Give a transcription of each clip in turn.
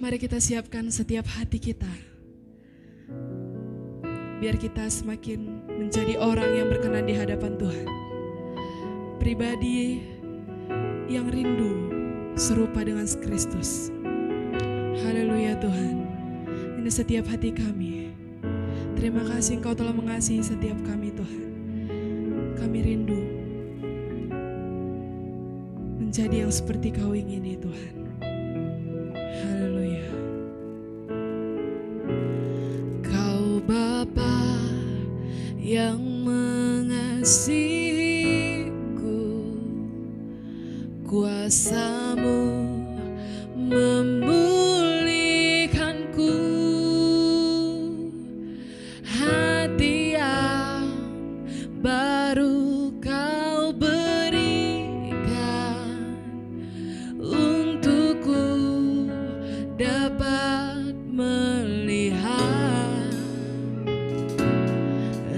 Mari kita siapkan setiap hati kita, biar kita semakin menjadi orang yang berkenan di hadapan Tuhan. Pribadi yang rindu serupa dengan Kristus. Haleluya Tuhan. Ini setiap hati kami. Terima kasih Engkau telah mengasihi setiap kami Tuhan. Kami rindu menjadi yang seperti Kau ingini Tuhan. Haleluya. Kau Bapa yang mengasihiku, kuasa-Mu memulihkanku, hati yang baru Kau berikan untukku dapat melihat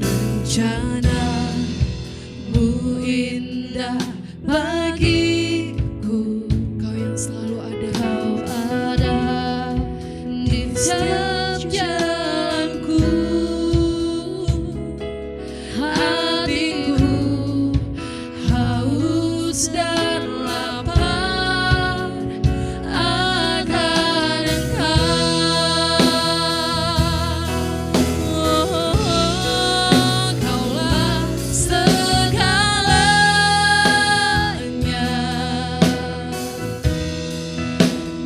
rencana-Mu indah bagiku. Kau yang selalu ada, Kau ada di setiap jalanku. Hatiku haus dan lapar akan Engkau. Kaulah segalanya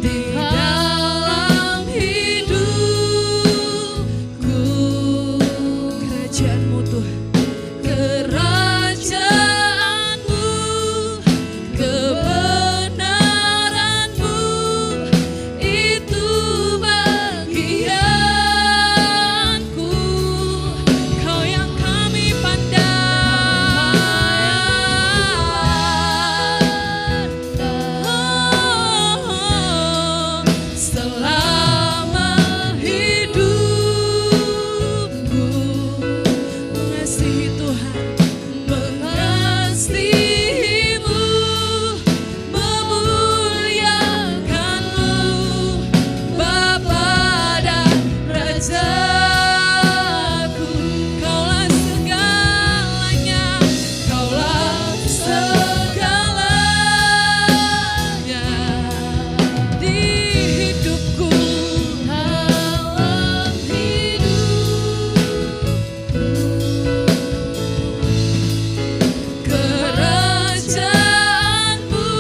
di dalam hidupku. Kerajaan-Mu Tuhan, kerajaan-Mu, kebenaran-Mu, itu bagianku. Kau yang kami pandang selama hidupku. Mengasihi Tuhan, mengasihi-Mu, memuliakan-Mu, Bapa dan Rajaku. Kaulah segalanya, Kaulah segalanya di hidupku. Dalam kerajaan-Mu,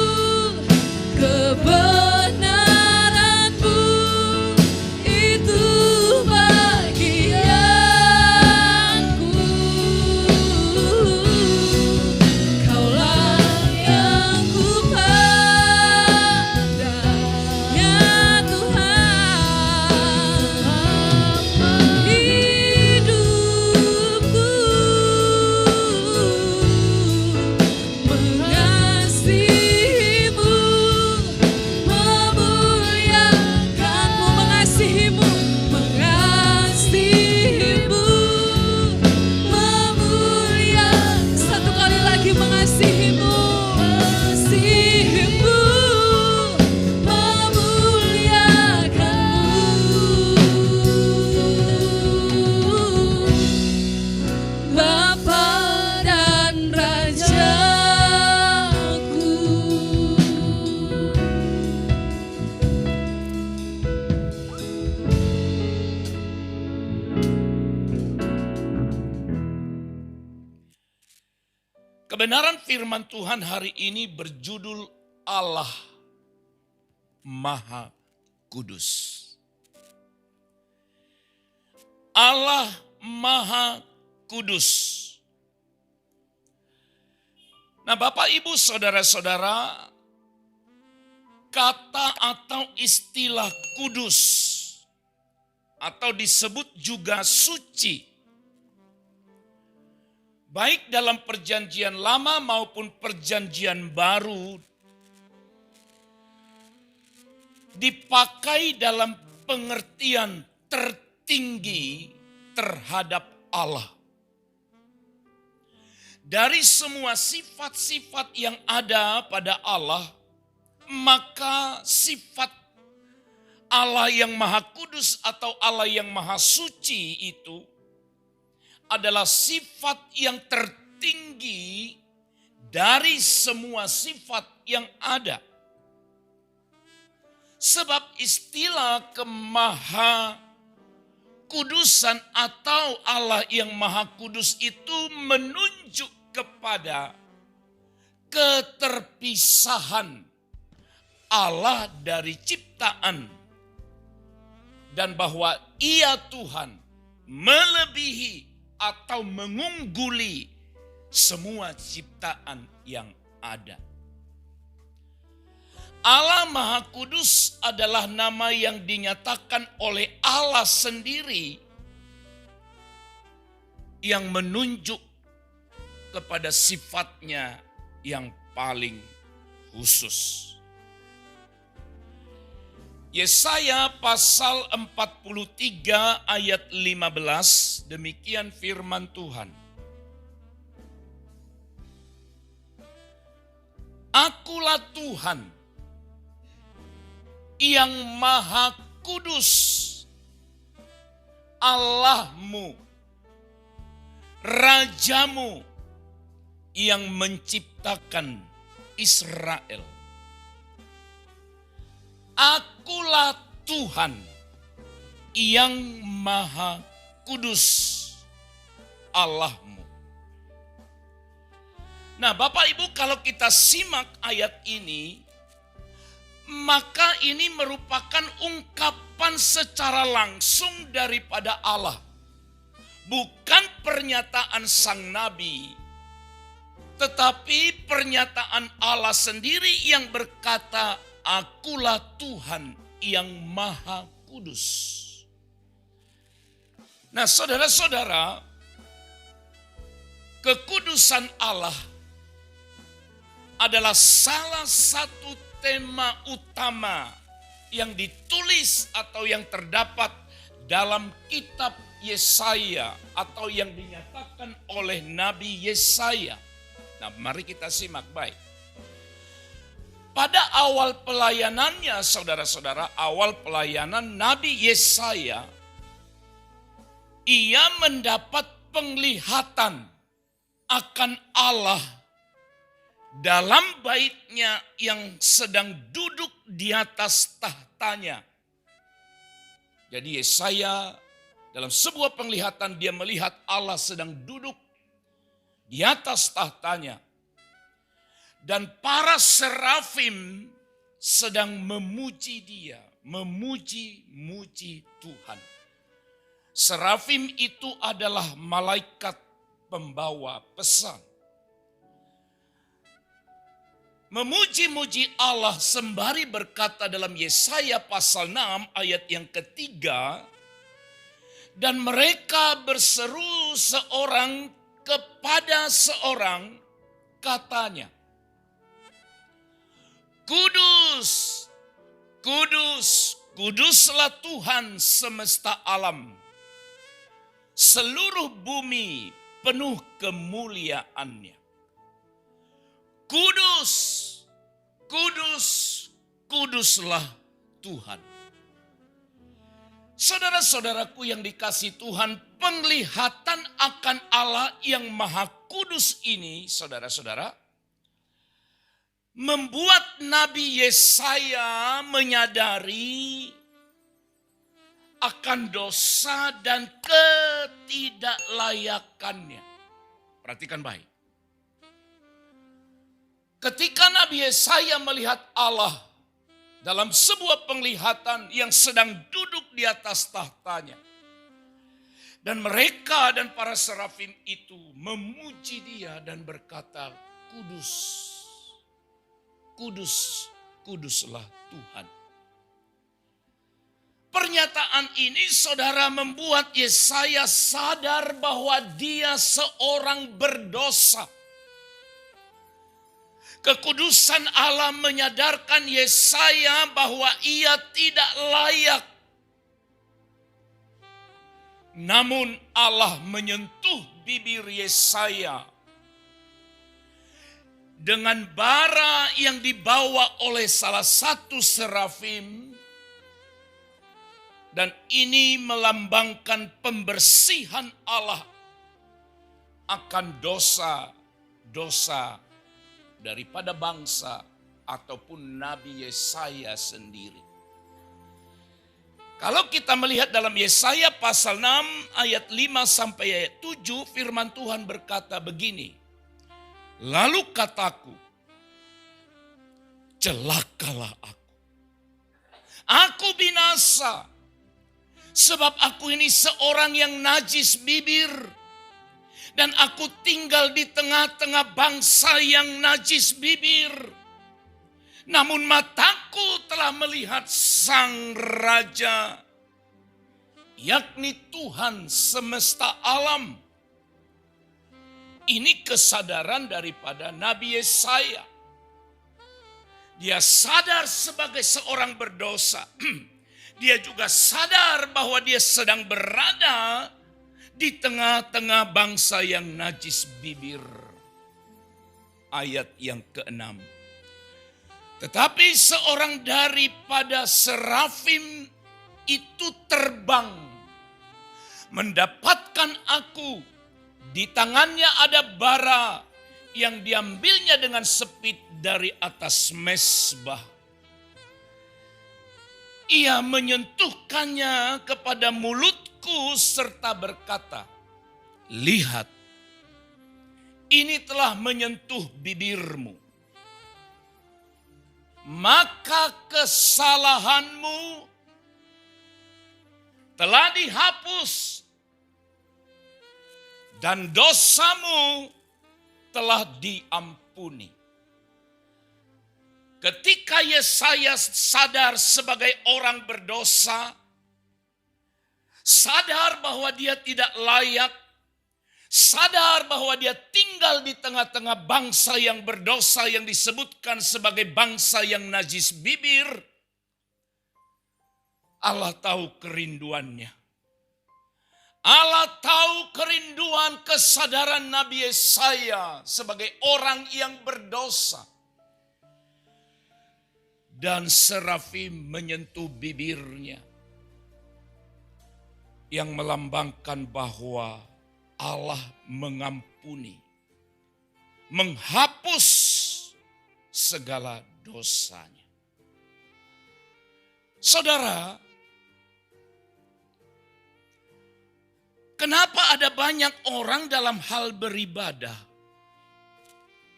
kebenaran-Mu, itu bagianku. Kaulah yang ku pandang, ya Tuhan, hidupku mengasihi-Mu, memuliakan-Mu, mengasihi-Mu, mengasihi-Mu, memuliakan. Satu kali lagi, mengasihi-Mu, mengasihi-Mu, memuliakan-Mu, Bapa dan Rajaku. Kebenaran firman Tuhan hari ini berjudul Allah Maha Kudus. Allah Maha Kudus. Nah, Bapak, Ibu, Saudara-saudara, kata atau istilah kudus atau disebut juga suci, baik dalam perjanjian lama maupun perjanjian baru, dipakai dalam pengertian tertinggi terhadap Allah. Dari semua sifat-sifat yang ada pada Allah, maka sifat Allah yang Maha Kudus atau Allah yang Maha Suci itu adalah sifat yang tertinggi dari semua sifat yang ada. Sebab istilah kemaha kudusan atau Allah yang Maha Kudus itu menunjuk kepada keterpisahan Allah dari ciptaan. Dan bahwa Ia Tuhan melebihi atau mengungguli semua ciptaan yang ada. Allah Maha Kudus adalah nama yang dinyatakan oleh Allah sendiri yang menunjuk kepada sifatnya yang paling khusus. Yesaya pasal 43 ayat 15, demikian firman Tuhan. Akulah Tuhan yang Maha Kudus, Allahmu, Rajamu yang menciptakan Israel. Akulah Tuhan yang Maha Kudus, Allahmu. Nah, Bapak Ibu, kalau kita simak ayat ini, maka ini merupakan ungkapan secara langsung daripada Allah. Bukan pernyataan sang nabi, tetapi pernyataan Allah sendiri yang berkata, Akulah Tuhan yang Maha Kudus. Nah, saudara-saudara, kekudusan Allah adalah salah satu tema utama yang ditulis atau yang terdapat dalam kitab Yesaya atau yang dinyatakan oleh Nabi Yesaya. Nah, mari kita simak baik. Pada awal pelayanannya, saudara-saudara, awal pelayanan Nabi Yesaya, ia mendapat penglihatan akan Allah dalam baitnya yang sedang duduk di atas tahtanya. Jadi Yesaya dalam sebuah penglihatan dia melihat Allah sedang duduk di atas tahtanya. Dan para serafim sedang memuji dia, memuji-muji Tuhan. Serafim itu adalah malaikat pembawa pesan. Memuji-muji Allah sembari berkata dalam Yesaya pasal 6 ayat yang ketiga, dan mereka berseru seorang kepada seorang, katanya, Kudus, kudus, kuduslah Tuhan semesta alam. Seluruh bumi penuh kemuliaannya. Kudus, kudus, kuduslah Tuhan. Saudara-saudaraku yang dikasihi Tuhan, penglihatan akan Allah yang Maha Kudus ini, saudara-saudara, membuat Nabi Yesaya menyadari akan dosa dan ketidaklayakannya. Perhatikan baik. Ketika Nabi Yesaya melihat Allah dalam sebuah penglihatan yang sedang duduk di atas tahtanya. Dan mereka dan para serafim itu memuji dia dan berkata, Kudus. Kudus, kuduslah Tuhan. Pernyataan ini saudara membuat Yesaya sadar bahwa dia seorang berdosa. Kekudusan Allah menyadarkan Yesaya bahwa ia tidak layak. Namun Allah menyentuh bibir Yesaya dengan bara yang dibawa oleh salah satu serafim, Dan ini melambangkan pembersihan Allah akan dosa-dosa daripada bangsa ataupun Nabi Yesaya sendiri. Kalau kita melihat dalam Yesaya pasal 6 ayat 5 sampai ayat 7, firman Tuhan berkata begini. Lalu kataku, celakalah aku. Aku binasa, sebab aku ini seorang yang najis bibir. Dan aku tinggal di tengah-tengah bangsa yang najis bibir. Namun mataku telah melihat Sang Raja, yakni Tuhan semesta alam. Ini kesadaran daripada Nabi Yesaya. Dia sadar sebagai seorang berdosa. Dia juga sadar bahwa dia sedang berada di tengah-tengah bangsa yang najis bibir. Ayat yang ke-6. Tetapi seorang daripada serafim itu terbang, mendapatkan aku. Di tangannya ada bara yang diambilnya dengan sepit dari atas mezbah. Ia menyentuhkannya kepada mulutku serta berkata, lihat, ini telah menyentuh bibirmu. Maka kesalahanmu telah dihapus dan dosamu telah diampuni. Ketika Yesaya sadar sebagai orang berdosa, sadar bahwa dia tidak layak, sadar bahwa dia tinggal di tengah-tengah bangsa yang berdosa yang disebutkan sebagai bangsa yang najis bibir, Allah tahu kerinduannya. Allah tahu kerinduan kesadaran Nabi Yesaya sebagai orang yang berdosa. Dan serafim menyentuh bibirnya yang melambangkan bahwa Allah mengampuni, menghapus segala dosanya. Saudara, kenapa ada banyak orang dalam hal beribadah?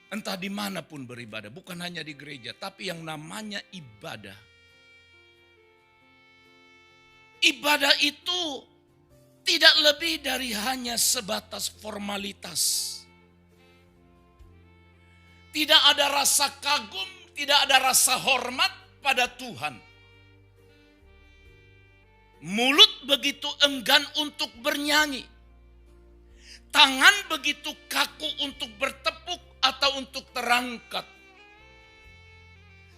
Entah dimanapun beribadah, bukan hanya di gereja, tapi yang namanya ibadah. Ibadah itu tidak lebih dari hanya sebatas formalitas. Tidak ada rasa kagum, tidak ada rasa hormat pada Tuhan. Mulut begitu enggan untuk bernyanyi. Tangan begitu kaku untuk bertepuk atau untuk terangkat.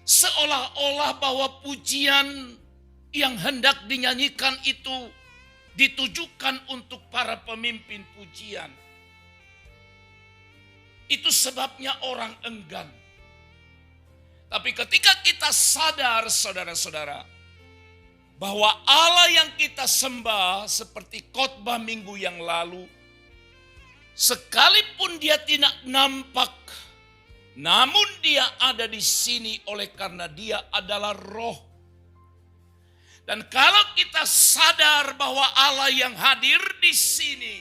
Seolah-olah bahwa pujian yang hendak dinyanyikan itu ditujukan untuk para pemimpin pujian. Itu sebabnya orang enggan. Tapi ketika kita sadar, saudara-saudara, bahwa Allah yang kita sembah seperti khotbah minggu yang lalu, sekalipun dia tidak nampak, namun dia ada di sini oleh karena dia adalah roh. Dan kalau kita sadar bahwa Allah yang hadir di sini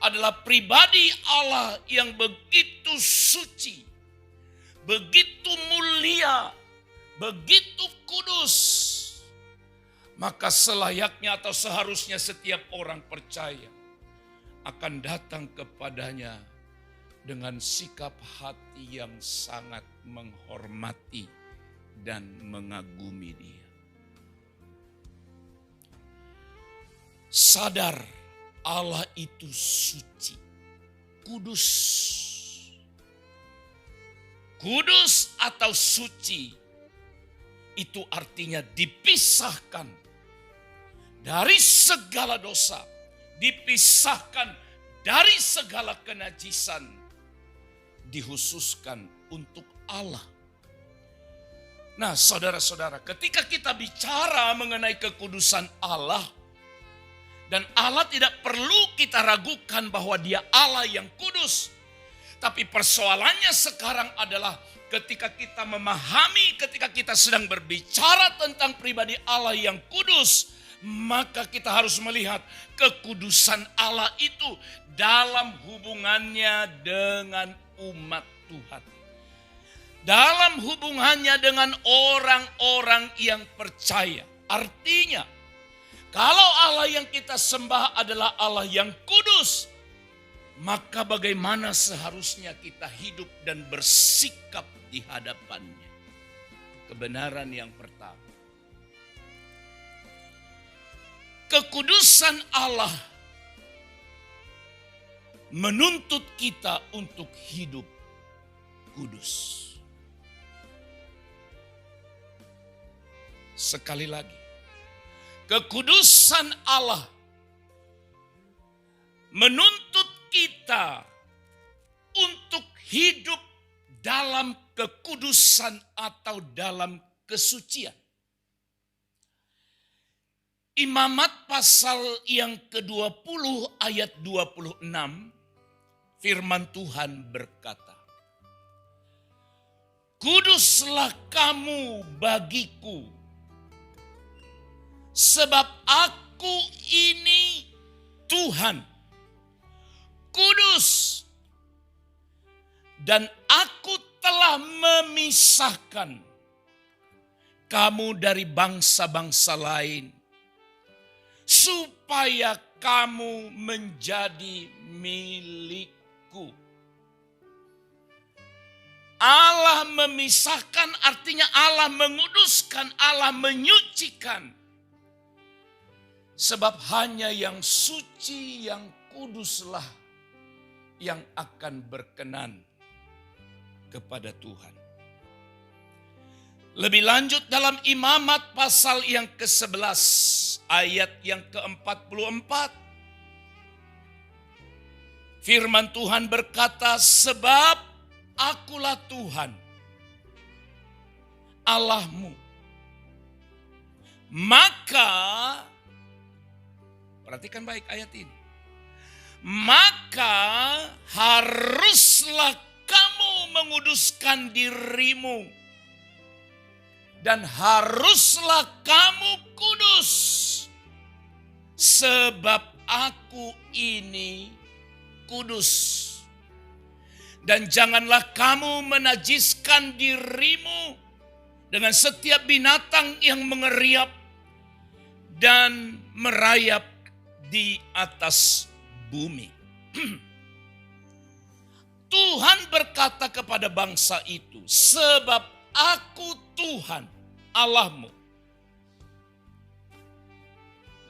adalah pribadi Allah yang begitu suci, begitu mulia, begitu kudus, maka selayaknya atau seharusnya setiap orang percaya akan datang kepadanya dengan sikap hati yang sangat menghormati dan mengagumi dia. Sadar Allah itu suci, kudus. Kudus atau suci itu artinya dipisahkan dari segala dosa, dipisahkan dari segala kenajisan, dikhususkan untuk Allah. Nah, saudara-saudara, ketika kita bicara mengenai kekudusan Allah, dan Allah tidak perlu kita ragukan bahwa Dia Allah yang kudus. Tapi persoalannya sekarang adalah ketika kita memahami, ketika kita sedang berbicara tentang pribadi Allah yang kudus, maka kita harus melihat kekudusan Allah itu dalam hubungannya dengan umat Tuhan. Dalam hubungannya dengan orang-orang yang percaya. Artinya, kalau Allah yang kita sembah adalah Allah yang kudus, maka bagaimana seharusnya kita hidup dan bersikap di hadapannya? Kebenaran yang pertama, kekudusan Allah menuntut kita untuk hidup kudus. Sekali lagi, kekudusan Allah menuntut kita untuk hidup dalam kekudusan atau dalam kesucian. Imamat pasal yang ke-20 ayat 26, firman Tuhan berkata, "Kuduslah kamu bagiku, sebab aku ini Tuhan, kudus, dan aku telah memisahkan kamu dari bangsa-bangsa lain, supaya kamu menjadi milikku." Allah memisahkan artinya Allah menguduskan, Allah menyucikan. Sebab hanya yang suci, yang kuduslah yang akan berkenan kepada Tuhan. Lebih lanjut dalam Imamat pasal yang ke-11 ayat yang ke-44. Firman Tuhan berkata, "Sebab akulah Tuhan Allahmu, maka," perhatikan baik ayat ini, "maka haruslah kamu menguduskan dirimu, dan haruslah kamu kudus, sebab aku ini kudus. Dan janganlah kamu menajiskan dirimu dengan setiap binatang yang mengeriap dan merayap di atas bumi." Tuhan berkata kepada bangsa itu, "Sebab aku Tuhan Allahmu."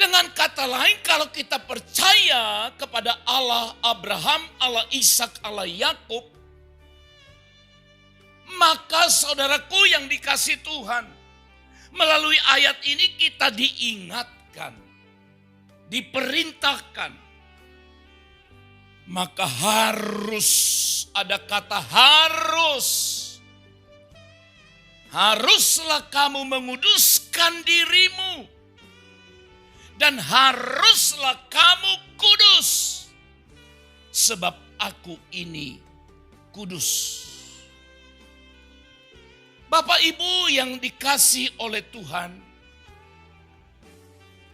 Dengan kata lain, kalau kita percaya kepada Allah Abraham, Allah Ishak, Allah Yakub, maka saudaraku yang dikasih Tuhan, melalui ayat ini kita diingatkan, diperintahkan, maka harus, ada kata harus. Haruslah kamu menguduskan dirimu, dan haruslah kamu kudus, sebab aku ini kudus. Bapak Ibu yang dikasih oleh Tuhan,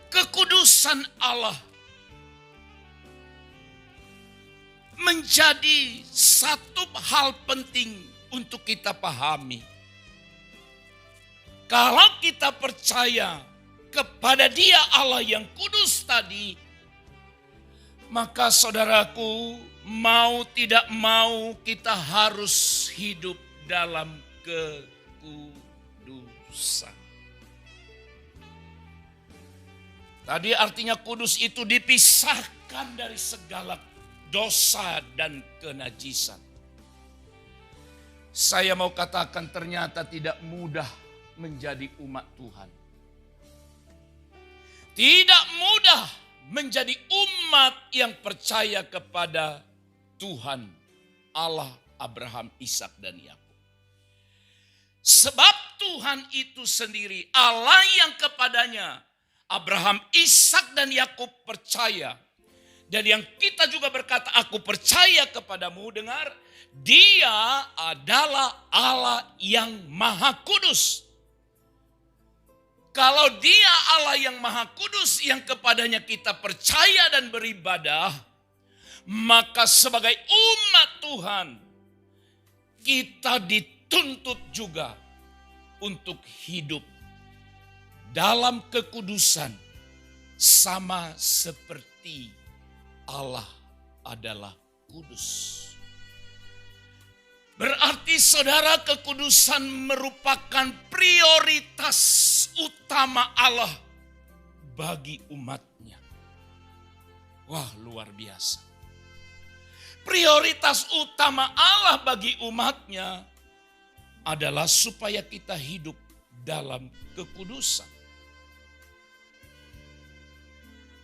kekudusan Allah menjadi satu hal penting untuk kita pahami. Kalau kita percaya kepada Dia Allah yang kudus tadi, maka saudaraku, mau tidak mau kita harus hidup dalam kekudusan. Tadi artinya kudus itu dipisahkan dari segala dosa dan kenajisan. Saya mau katakan ternyata tidak mudah menjadi umat Tuhan. Tidak mudah menjadi umat yang percaya kepada Tuhan Allah Abraham, Ishak, dan Yakub. Sebab Tuhan itu sendiri, Allah yang kepadanya Abraham, Ishak dan Yakub percaya. Dan yang kita juga berkata, aku percaya kepadamu, dengar, Dia adalah Allah yang Maha Kudus. Kalau Dia Allah yang Maha Kudus yang kepadanya kita percaya dan beribadah, maka sebagai umat Tuhan kita dituntut juga untuk hidup dalam kekudusan sama seperti Allah adalah kudus. Berarti saudara, kekudusan merupakan prioritas utama Allah bagi umatnya. Wah, luar biasa. Prioritas utama Allah bagi umatnya adalah supaya kita hidup dalam kekudusan.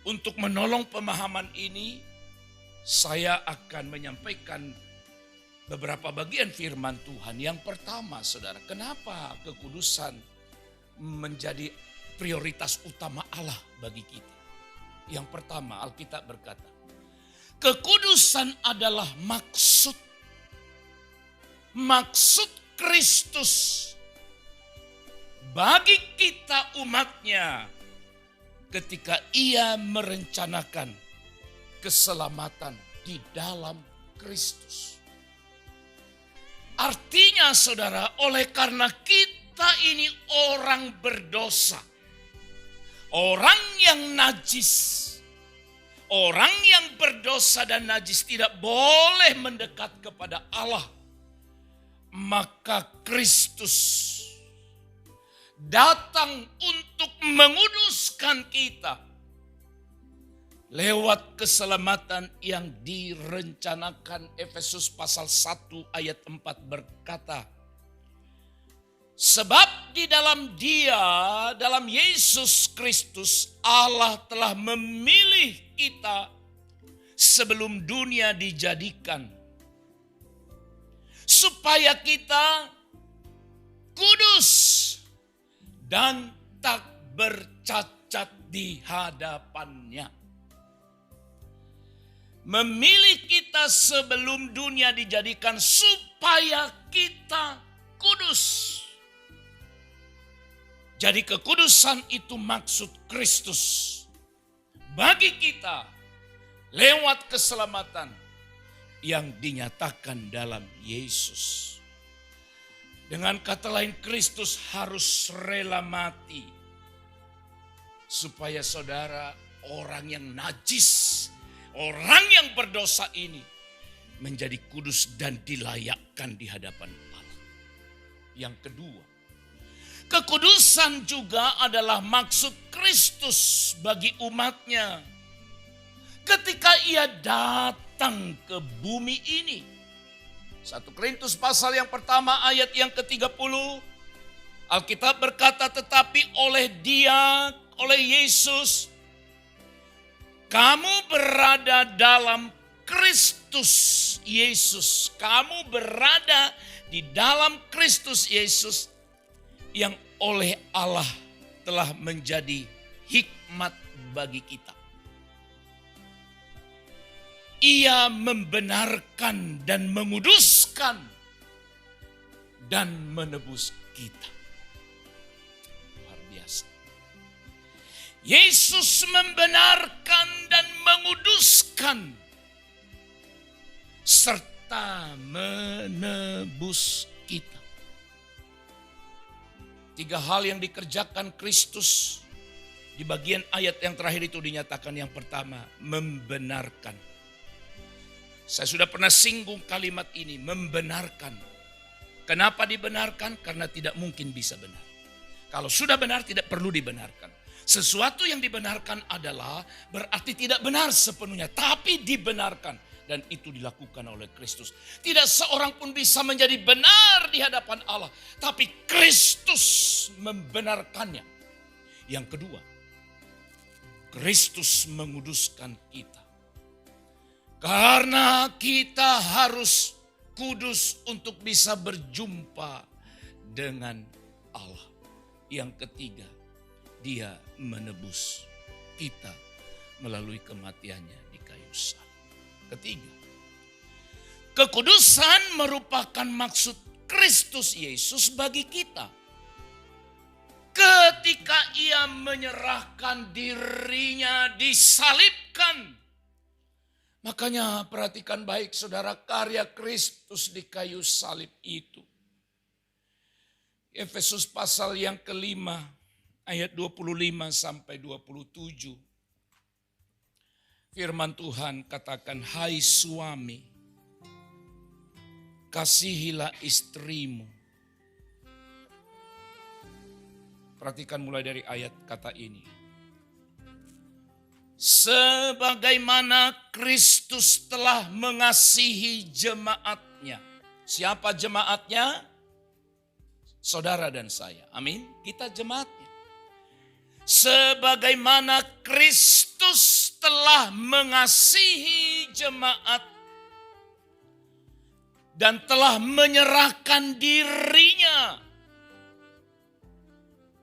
Untuk menolong pemahaman ini, saya akan menyampaikan beberapa bagian firman Tuhan. Yang pertama, saudara, kenapa kekudusan menjadi prioritas utama Allah bagi kita? Yang pertama, Alkitab berkata, kekudusan adalah maksud Kristus bagi kita umatnya ketika Ia merencanakan keselamatan di dalam Kristus. Artinya saudara, oleh karena kita ini orang berdosa, orang yang najis, orang yang berdosa dan najis tidak boleh mendekat kepada Allah, maka Kristus datang untuk menguduskan kita lewat keselamatan yang direncanakan. Efesus pasal 1 ayat 4 berkata, sebab di dalam Dia, dalam Yesus Kristus, Allah telah memilih kita sebelum dunia dijadikan, supaya kita kudus dan tak bercacat di hadapannya. Memilih kita sebelum dunia dijadikan supaya kita kudus. Jadi kekudusan itu maksud Kristus bagi kita lewat keselamatan yang dinyatakan dalam Yesus. Dengan kata lain, Kristus harus rela mati supaya saudara, orang yang najis, orang yang berdosa ini menjadi kudus dan dilayakkan di hadapan Allah. Yang kedua, kekudusan juga adalah maksud Kristus bagi umatnya ketika Ia datang ke bumi ini. 1 Korintus pasal yang pertama ayat yang ke-30, Alkitab berkata, tetapi oleh Dia, oleh Yesus, kamu berada dalam Kristus Yesus. Kamu berada di dalam Kristus Yesus yang oleh Allah telah menjadi hikmat bagi kita. Ia membenarkan dan menguduskan dan menebus kita. Luar biasa. Yesus membenarkan dan menguduskan serta menebus kita. 3 hal yang dikerjakan Kristus di bagian ayat yang terakhir itu dinyatakan. Yang pertama, membenarkan. Saya sudah pernah singgung kalimat ini, membenarkan. Kenapa dibenarkan? Karena tidak mungkin bisa benar. Kalau sudah benar tidak perlu dibenarkan. Sesuatu yang dibenarkan adalah berarti tidak benar sepenuhnya, tapi dibenarkan. Dan itu dilakukan oleh Kristus. Tidak seorang pun bisa menjadi benar di hadapan Allah, tapi Kristus membenarkannya. Yang kedua, Kristus menguduskan kita. Karena kita harus kudus untuk bisa berjumpa dengan Allah. Yang ketiga, dia menebus kita melalui kematiannya di kayu salib. Ketiga, kekudusan merupakan maksud Kristus Yesus bagi kita. Ketika ia menyerahkan dirinya disalibkan. Makanya perhatikan baik saudara, karya Kristus di kayu salib itu. Efesus pasal yang kelima ayat 25 sampai 27. Firman Tuhan katakan, hai suami, kasihilah istrimu. Perhatikan mulai dari ayat kata ini. Sebagaimana Kristus telah mengasihi jemaatnya. Siapa jemaatnya? Saudara dan saya. Amin. Kita jemaatnya. Sebagaimana Kristus telah mengasihi jemaat dan telah menyerahkan dirinya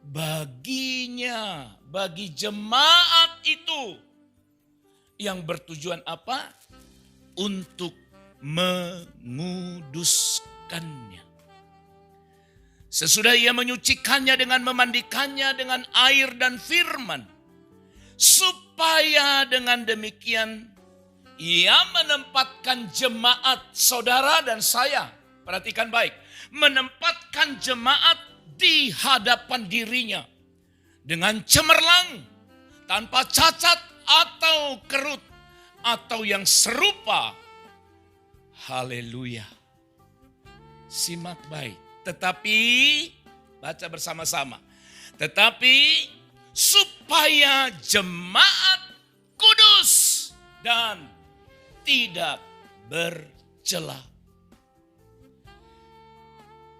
baginya, bagi jemaat itu yang bertujuan apa? Untuk menguduskannya. Sesudah ia menyucikannya dengan memandikannya dengan air dan firman. Supaya dengan demikian ia menempatkan jemaat saudara dan saya. Perhatikan baik. Menempatkan jemaat di hadapan dirinya. Dengan cemerlang, tanpa cacat atau kerut, atau yang serupa. Haleluya. Simak baik. Tetapi, baca bersama-sama. Tetapi supaya jemaat kudus dan tidak bercela.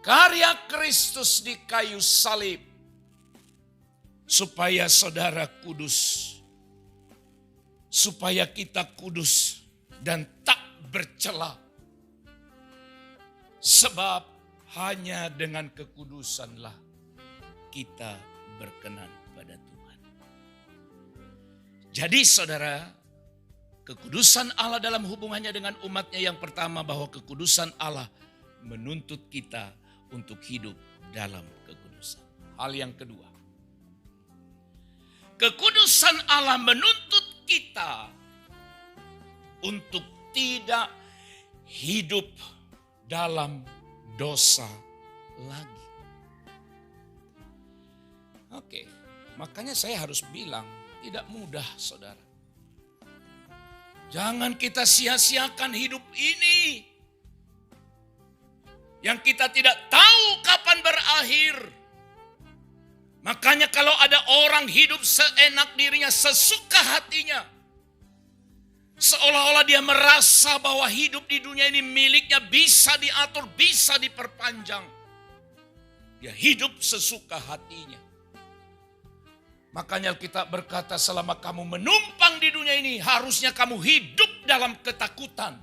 Karya Kristus di kayu salib. Supaya saudara kudus. Supaya kita kudus dan tak bercela. Sebab hanya dengan kekudusanlah kita berkenan pada Tuhan. Jadi saudara, kekudusan Allah dalam hubungannya dengan umatnya yang pertama, bahwa kekudusan Allah menuntut kita untuk hidup dalam kekudusan. Hal yang kedua, kekudusan Allah menuntut kita untuk tidak hidup dalam dosa lagi. Oke, makanya saya harus bilang, tidak mudah saudara. Jangan kita sia-siakan hidup ini. Yang kita tidak tahu kapan berakhir. Makanya kalau ada orang hidup seenak dirinya, sesuka hatinya. Seolah-olah dia merasa bahwa hidup di dunia ini miliknya, bisa diatur, bisa diperpanjang. Dia hidup sesuka hatinya. Makanya kita berkata, selama kamu menumpang di dunia ini, harusnya kamu hidup dalam ketakutan.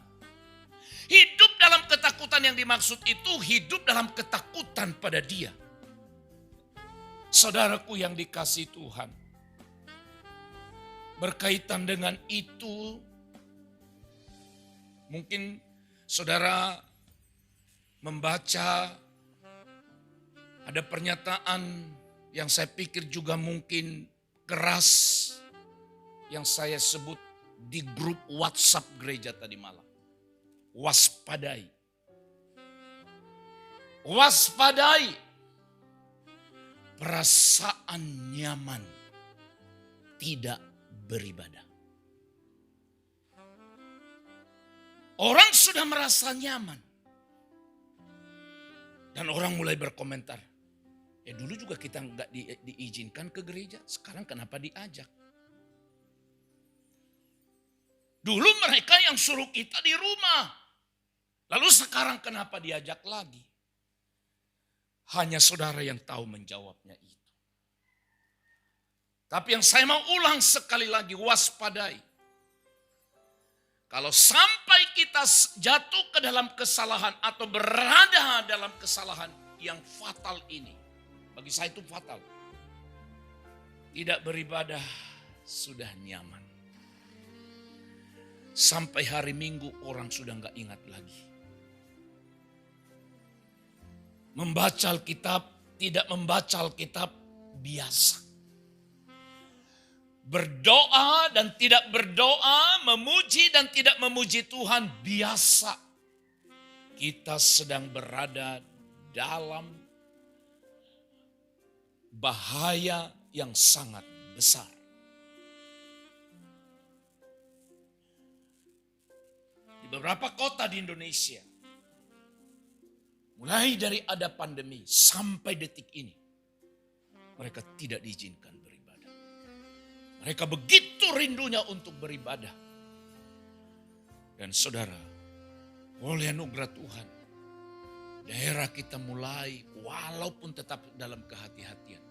Hidup dalam ketakutan yang dimaksud itu hidup dalam ketakutan pada Dia. Saudaraku yang dikasihi Tuhan, berkaitan dengan itu, mungkin saudara membaca ada pernyataan yang saya pikir juga mungkin keras yang saya sebut di grup WhatsApp gereja tadi malam. Waspadai. Waspadai. Perasaan nyaman tidak beribadah. Orang sudah merasa nyaman. Dan orang mulai berkomentar. Ya dulu juga kita nggak diizinkan ke gereja. Sekarang kenapa diajak? Dulu mereka yang suruh kita di rumah. Lalu sekarang kenapa diajak lagi? Hanya saudara yang tahu menjawabnya itu. Tapi yang saya mau ulang sekali lagi, waspadai. Kalau sampai kita jatuh ke dalam kesalahan atau berada dalam kesalahan yang fatal ini, Bagi saya itu fatal. Tidak beribadah sudah nyaman. Sampai hari Minggu orang sudah nggak ingat lagi. Membaca Alkitab, tidak membaca Alkitab biasa. Berdoa dan tidak berdoa, memuji dan tidak memuji Tuhan biasa. Kita sedang berada dalam bahaya yang sangat besar. Di beberapa kota di Indonesia, mulai dari ada pandemi sampai detik ini, mereka tidak diizinkan beribadah. Mereka begitu rindunya untuk beribadah. Dan saudara, oleh anugerah Tuhan, daerah kita mulai walaupun tetap dalam kehati-hatian,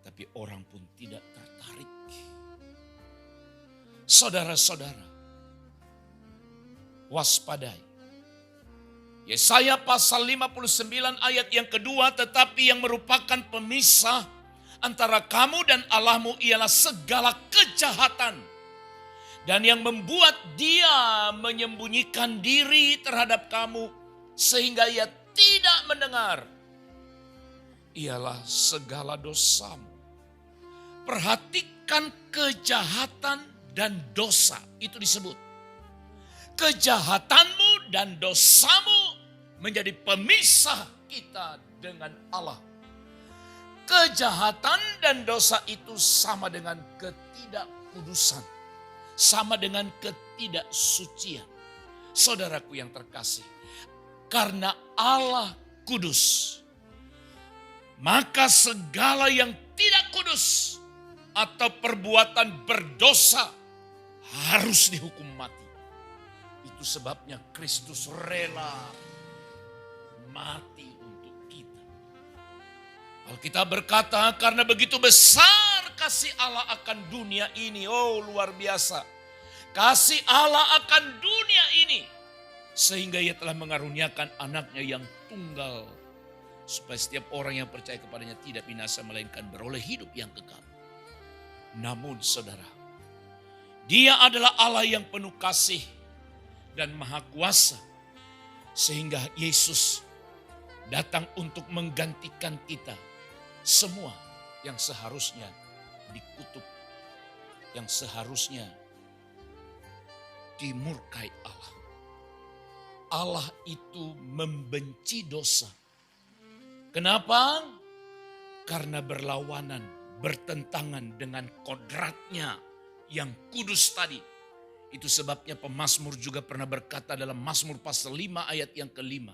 tapi orang pun tidak tertarik. Saudara-saudara, waspadai. Yesaya pasal 59 ayat yang kedua, tetapi yang merupakan pemisah antara kamu dan Allahmu ialah segala kejahatan. Dan yang membuat dia menyembunyikan diri terhadap kamu sehingga ia tidak mendengar ialah segala dosamu. Perhatikan kejahatan dan dosa, itu disebut. Kejahatanmu dan dosamu menjadi pemisah kita dengan Allah. Kejahatan dan dosa itu sama dengan ketidakkudusan. Sama dengan ketidaksucian. Saudaraku yang terkasih, karena Allah kudus, maka segala yang tidak kudus atau perbuatan berdosa harus dihukum mati. Itu sebabnya Kristus rela mati untuk kita. Alkitab berkata, karena begitu besar kasih Allah akan dunia ini. Oh, luar biasa. Kasih Allah akan dunia ini, sehingga ia telah mengaruniakan anaknya yang tunggal, supaya setiap orang yang percaya kepadanya tidak binasa, melainkan beroleh hidup yang kekal. Namun saudara, dia adalah Allah yang penuh kasih dan maha kuasa, sehingga Yesus datang untuk menggantikan kita semua yang seharusnya dikutuk, yang seharusnya dimurkai Allah. Allah itu membenci dosa. Kenapa? Karena berlawanan, bertentangan dengan kodratnya yang kudus tadi. Itu sebabnya pemazmur juga pernah berkata dalam Mazmur pasal 5 ayat yang ke-5.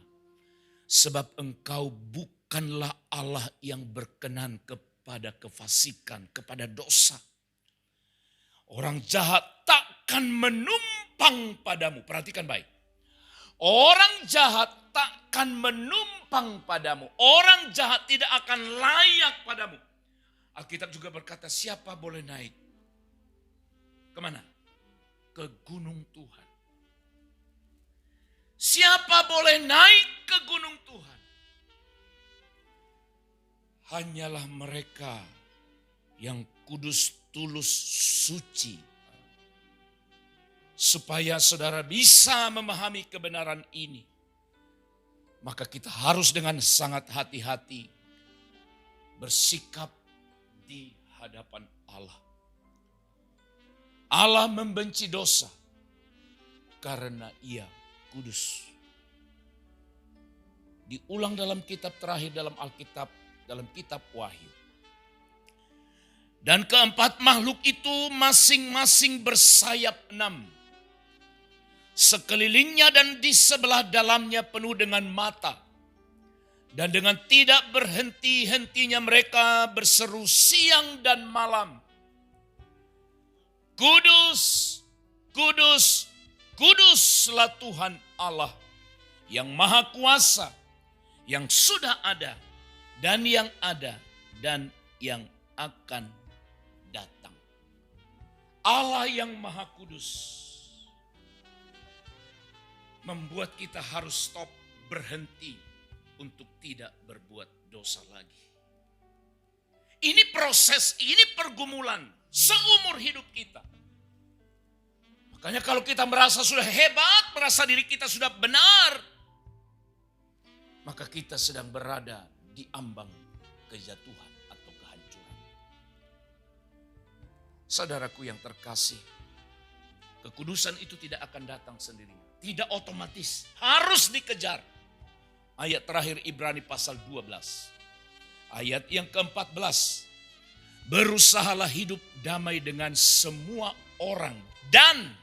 Sebab engkau bukanlah Allah yang berkenan kepada kefasikan, kepada dosa. Orang jahat takkan menumpang padamu. Perhatikan baik. Orang jahat takkan menumpang padamu. Orang jahat tidak akan layak padamu. Alkitab juga berkata, siapa boleh naik? Kemana? Ke gunung Tuhan. Siapa boleh naik ke gunung Tuhan? Hanyalah mereka yang kudus, tulus, suci. Supaya saudara bisa memahami kebenaran ini, maka kita harus dengan sangat hati-hati bersikap di hadapan Allah. Allah membenci dosa karena ia kudus. Diulang dalam kitab terakhir dalam Alkitab, dalam kitab Wahyu. Dan keempat makhluk itu masing-masing bersayap 6. Sekelilingnya dan di sebelah dalamnya penuh dengan mata. Dan dengan tidak berhenti-hentinya mereka berseru siang dan malam. Kudus, kudus, kuduslah Tuhan Allah yang maha kuasa, yang sudah ada dan yang yang akan datang. Allah yang maha kudus membuat kita harus stop, berhenti untuk tidak berbuat dosa lagi. Ini proses, ini pergumulan seumur hidup kita. Makanya kalau kita merasa sudah hebat, merasa diri kita sudah benar, maka kita sedang berada di ambang kejatuhan atau kehancuran. Saudaraku yang terkasih, kekudusan itu tidak akan datang sendirinya. Tidak otomatis, harus dikejar. Ayat terakhir Ibrani pasal 12. Ayat yang ke-14. Berusahalah hidup damai dengan semua orang dan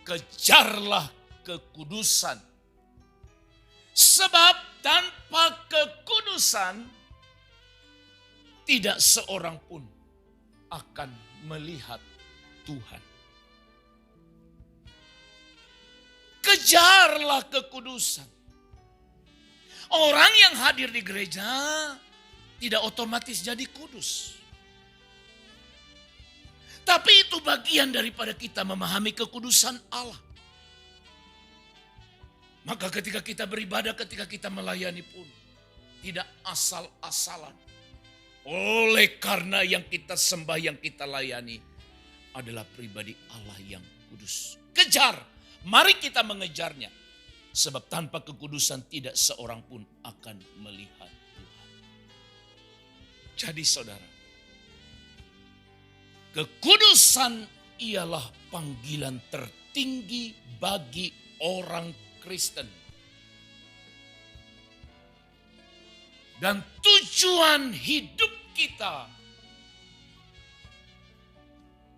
kejarlah kekudusan. Sebab tanpa kekudusan tidak seorang pun akan melihat Tuhan. Kejarlah kekudusan. Orang yang hadir di gereja tidak otomatis jadi kudus. Tapi itu bagian daripada kita memahami kekudusan Allah. Maka ketika kita beribadah, ketika kita melayani pun tidak asal-asalan. Oleh karena yang kita sembah, yang kita layani adalah pribadi Allah yang kudus. Kejar, mari kita mengejarnya. Sebab tanpa kekudusan tidak seorang pun akan melihat Tuhan. Jadi saudara, kekudusan ialah panggilan tertinggi bagi orang Kristen. Dan tujuan hidup kita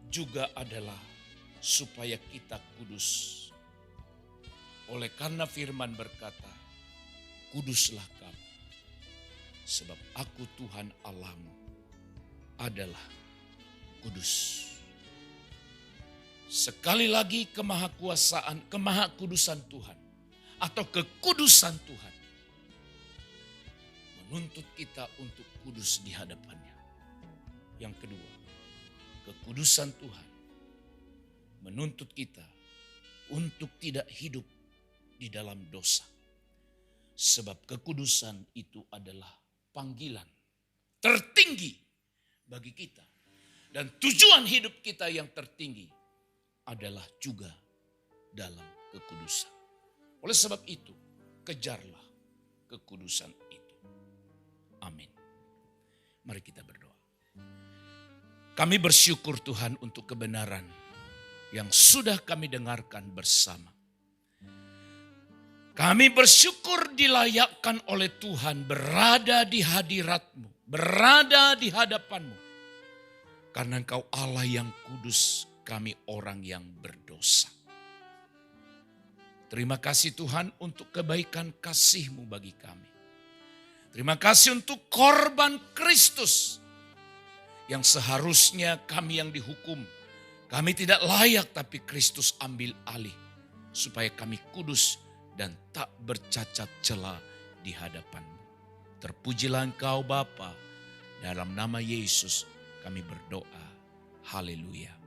juga adalah supaya kita kudus. Oleh karena firman berkata, kuduslah kamu, sebab aku Tuhan Allahmu adalah kudus. Sekali lagi kemahakuasaan, kemahakudusan Tuhan atau kekudusan Tuhan menuntut kita untuk kudus di hadapannya. Yang kedua, kekudusan Tuhan menuntut kita untuk tidak hidup di dalam dosa. Sebab kekudusan itu adalah panggilan tertinggi bagi kita. Dan tujuan hidup kita yang tertinggi adalah juga dalam kekudusan. Oleh sebab itu, kejarlah kekudusan itu. Amin. Mari kita berdoa. Kami bersyukur Tuhan untuk kebenaran yang sudah kami dengarkan bersama. Kami bersyukur dilayakkan oleh Tuhan berada di hadirat-Mu, berada di hadapan-Mu. Karena Engkau Allah yang kudus, kami orang yang berdosa. Terima kasih Tuhan untuk kebaikan kasih-Mu bagi kami. Terima kasih untuk korban Kristus yang seharusnya kami yang dihukum. Kami tidak layak tapi Kristus ambil alih supaya kami kudus dan tak bercacat celah di hadapan-Mu. Terpujilah Engkau Bapa, dalam nama Yesus kami berdoa. Haleluya.